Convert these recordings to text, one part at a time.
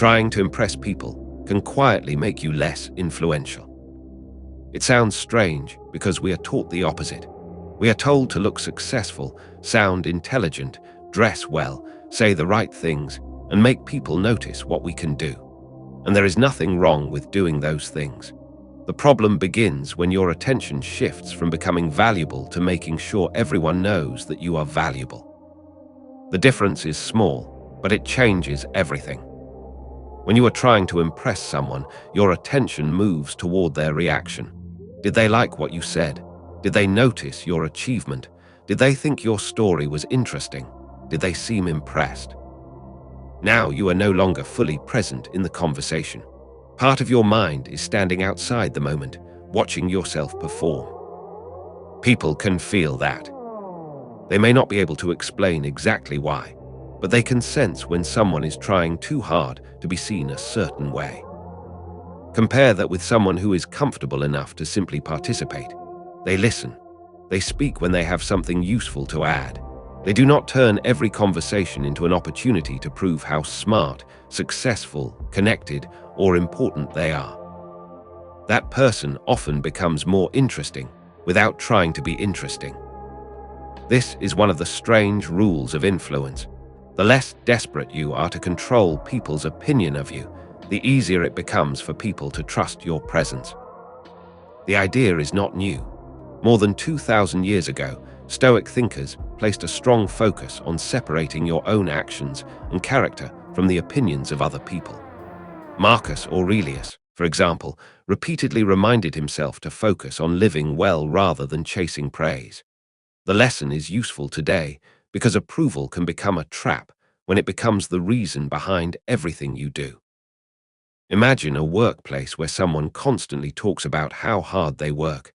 Trying to impress people can quietly make you less influential. It sounds strange because we are taught the opposite. We are told to look successful, sound intelligent, dress well, say the right things, and make people notice what we can do. And there is nothing wrong with doing those things. The problem begins when your attention shifts from becoming valuable to making sure everyone knows that you are valuable. The difference is small, but it changes everything. When you are trying to impress someone, your attention moves toward their reaction. Did they like what you said? Did they notice your achievement? Did they think your story was interesting? Did they seem impressed? Now you are no longer fully present in the conversation. Part of your mind is standing outside the moment, watching yourself perform. People can feel that. They may not be able to explain exactly why, but they can sense when someone is trying too hard to be seen a certain way. Compare that with someone who is comfortable enough to simply participate. They listen. They speak when they have something useful to add. They do not turn every conversation into an opportunity to prove how smart, successful, connected, or important they are. That person often becomes more interesting without trying to be interesting. This is one of the strange rules of influence. The less desperate you are to control people's opinion of you, the easier it becomes for people to trust your presence. The idea is not new. More than 2,000 years ago, Stoic thinkers placed a strong focus on separating your own actions and character from the opinions of other people. Marcus Aurelius, for example, repeatedly reminded himself to focus on living well rather than chasing praise. The lesson is useful today because approval can become a trap when it becomes the reason behind everything you do. Imagine a workplace where someone constantly talks about how hard they work.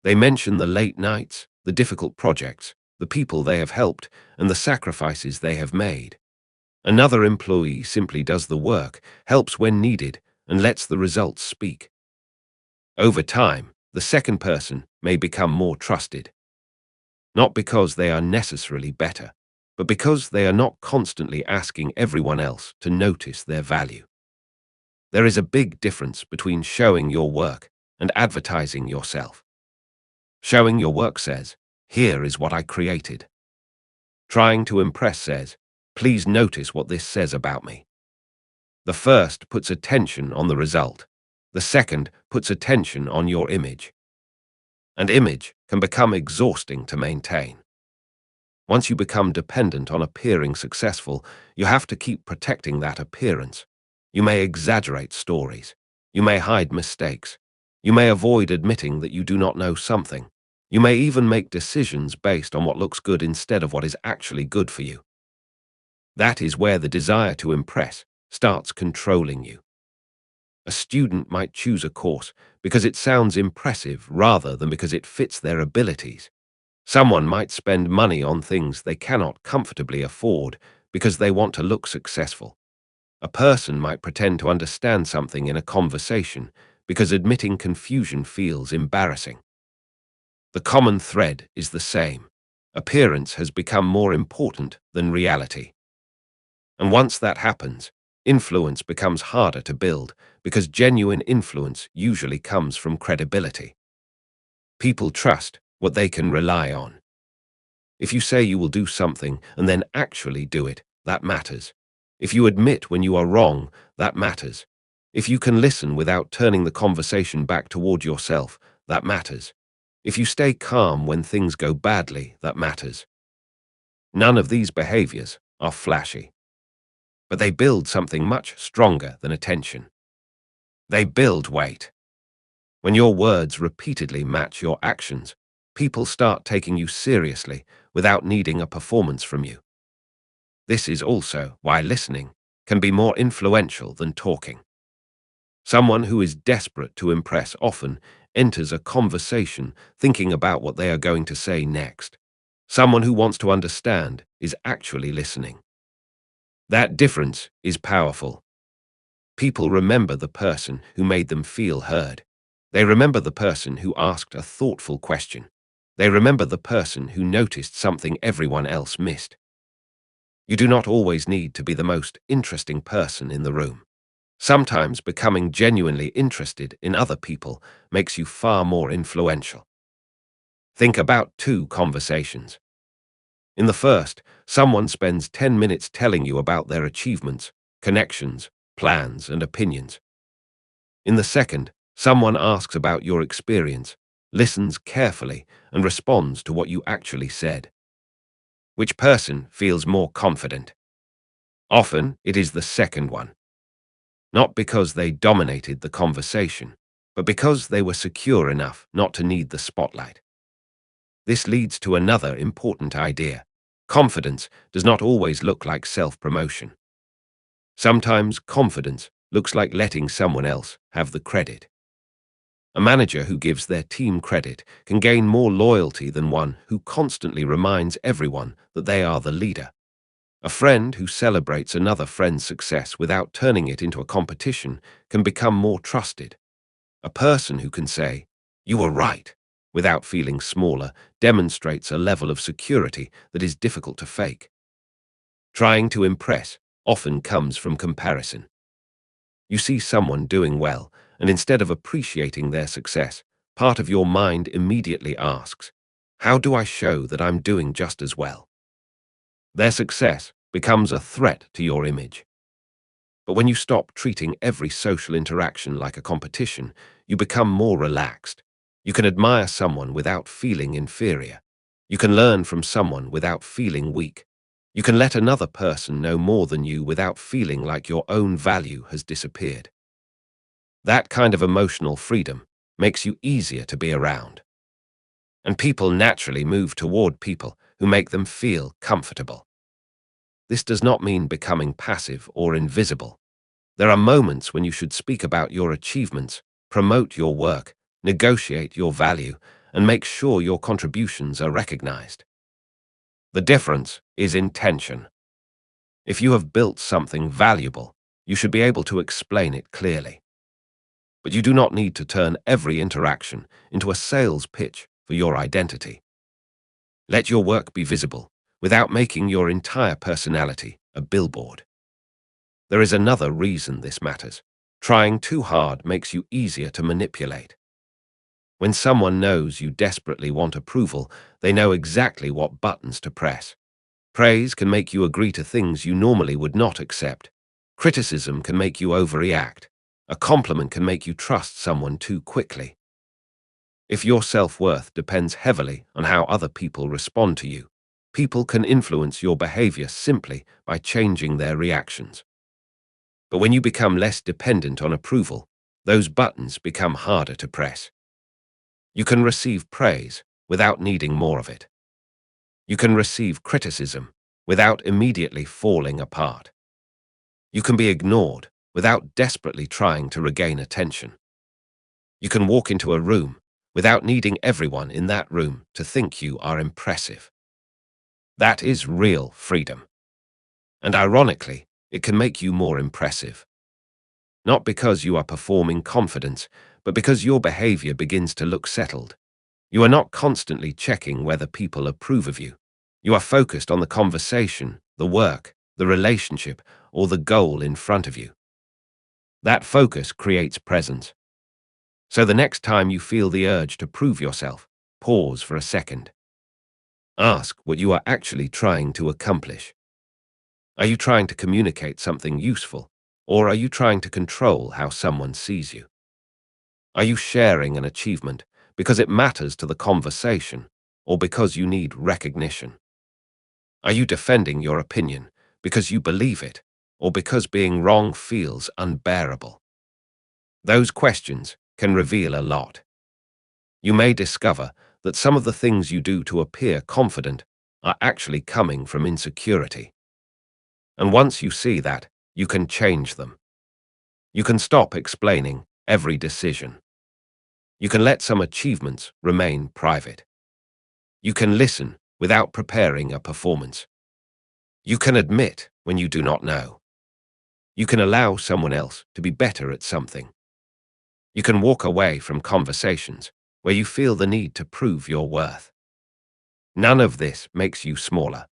They mention the late nights, the difficult projects, the people they have helped, and the sacrifices they have made. Another employee simply does the work, helps when needed, and lets the results speak. Over time, the second person may become more trusted. Not because they are necessarily better, but because they are not constantly asking everyone else to notice their value. There is a big difference between showing your work and advertising yourself. Showing your work says, "Here is what I created." Trying to impress says, "Please notice what this says about me." The first puts attention on the result. The second puts attention on your image. And image can become exhausting to maintain. Once you become dependent on appearing successful, you have to keep protecting that appearance. You may exaggerate stories. You may hide mistakes. You may avoid admitting that you do not know something. You may even make decisions based on what looks good instead of what is actually good for you. That is where the desire to impress starts controlling you. A student might choose a course because it sounds impressive rather than because it fits their abilities. Someone might spend money on things they cannot comfortably afford because they want to look successful. A person might pretend to understand something in a conversation because admitting confusion feels embarrassing. The common thread is the same. Appearance has become more important than reality. And once that happens, influence becomes harder to build because genuine influence usually comes from credibility. People trust what they can rely on. If you say you will do something and then actually do it, that matters. If you admit when you are wrong, that matters. If you can listen without turning the conversation back toward yourself, that matters. If you stay calm when things go badly, that matters. None of these behaviors are flashy, but they build something much stronger than attention. They build weight. When your words repeatedly match your actions, people start taking you seriously without needing a performance from you. This is also why listening can be more influential than talking. Someone who is desperate to impress often enters a conversation thinking about what they are going to say next. Someone who wants to understand is actually listening. That difference is powerful. People remember the person who made them feel heard. They remember the person who asked a thoughtful question. They remember the person who noticed something everyone else missed. You do not always need to be the most interesting person in the room. Sometimes becoming genuinely interested in other people makes you far more influential. Think about two conversations. In the first, someone spends 10 minutes telling you about their achievements, connections, plans, and opinions. In the second, someone asks about your experience, listens carefully, and responds to what you actually said. Which person feels more confident? Often, it is the second one. Not because they dominated the conversation, but because they were secure enough not to need the spotlight. This leads to another important idea. Confidence does not always look like self-promotion. Sometimes confidence looks like letting someone else have the credit. A manager who gives their team credit can gain more loyalty than one who constantly reminds everyone that they are the leader. A friend who celebrates another friend's success without turning it into a competition can become more trusted. A person who can say, "You were right," without feeling smaller demonstrates a level of security that is difficult to fake. Trying to impress often comes from comparison. You see someone doing well, and instead of appreciating their success, part of your mind immediately asks, "How do I show that I'm doing just as well?" Their success becomes a threat to your image. But when you stop treating every social interaction like a competition, you become more relaxed. You can admire someone without feeling inferior. You can learn from someone without feeling weak. You can let another person know more than you without feeling like your own value has disappeared. That kind of emotional freedom makes you easier to be around. And people naturally move toward people who make them feel comfortable. This does not mean becoming passive or invisible. There are moments when you should speak about your achievements, promote your work, negotiate your value, and make sure your contributions are recognized. The difference is intention. If you have built something valuable, you should be able to explain it clearly. But you do not need to turn every interaction into a sales pitch for your identity. Let your work be visible without making your entire personality a billboard. There is another reason this matters. Trying too hard makes you easier to manipulate. When someone knows you desperately want approval, they know exactly what buttons to press. Praise can make you agree to things you normally would not accept. Criticism can make you overreact. A compliment can make you trust someone too quickly. If your self-worth depends heavily on how other people respond to you, people can influence your behavior simply by changing their reactions. But when you become less dependent on approval, those buttons become harder to press. You can receive praise without needing more of it. You can receive criticism without immediately falling apart. You can be ignored without desperately trying to regain attention. You can walk into a room without needing everyone in that room to think you are impressive. That is real freedom. And ironically, it can make you more impressive. Not because you are performing confidence, but because your behavior begins to look settled. You are not constantly checking whether people approve of you. You are focused on the conversation, the work, the relationship, or the goal in front of you. That focus creates presence. So the next time you feel the urge to prove yourself, pause for a second. Ask what you are actually trying to accomplish. Are you trying to communicate something useful, or are you trying to control how someone sees you? Are you sharing an achievement because it matters to the conversation, or because you need recognition? Are you defending your opinion because you believe it, or because being wrong feels unbearable? Those questions can reveal a lot. You may discover that some of the things you do to appear confident are actually coming from insecurity. And once you see that, you can change them. You can stop explaining every decision. You can let some achievements remain private. You can listen without preparing a performance. You can admit when you do not know. You can allow someone else to be better at something. You can walk away from conversations where you feel the need to prove your worth. None of this makes you smaller.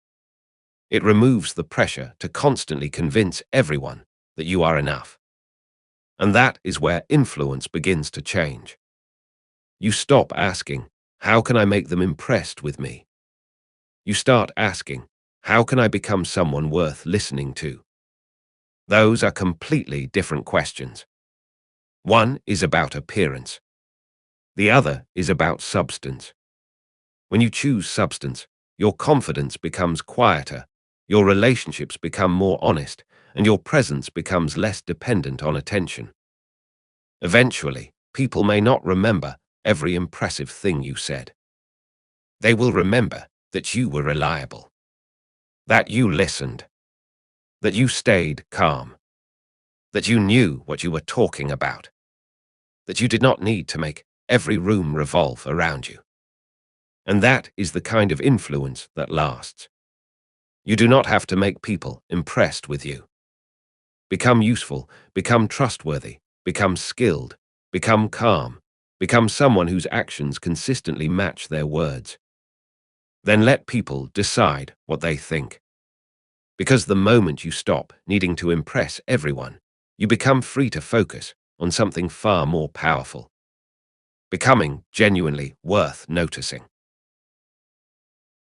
It removes the pressure to constantly convince everyone that you are enough. And that is where influence begins to change. You stop asking, how can I make them impressed with me? You start asking, how can I become someone worth listening to? Those are completely different questions. One is about appearance. The other is about substance. When you choose substance, your confidence becomes quieter, your relationships become more honest, and your presence becomes less dependent on attention. Eventually, people may not remember every impressive thing you said. They will remember that you were reliable, that you listened, that you stayed calm, that you knew what you were talking about, that you did not need to make every room revolve around you. And that is the kind of influence that lasts. You do not have to make people impressed with you. Become useful, become trustworthy, become skilled, become calm, become someone whose actions consistently match their words. Then let people decide what they think. Because the moment you stop needing to impress everyone, you become free to focus on something far more powerful. Becoming genuinely worth noticing.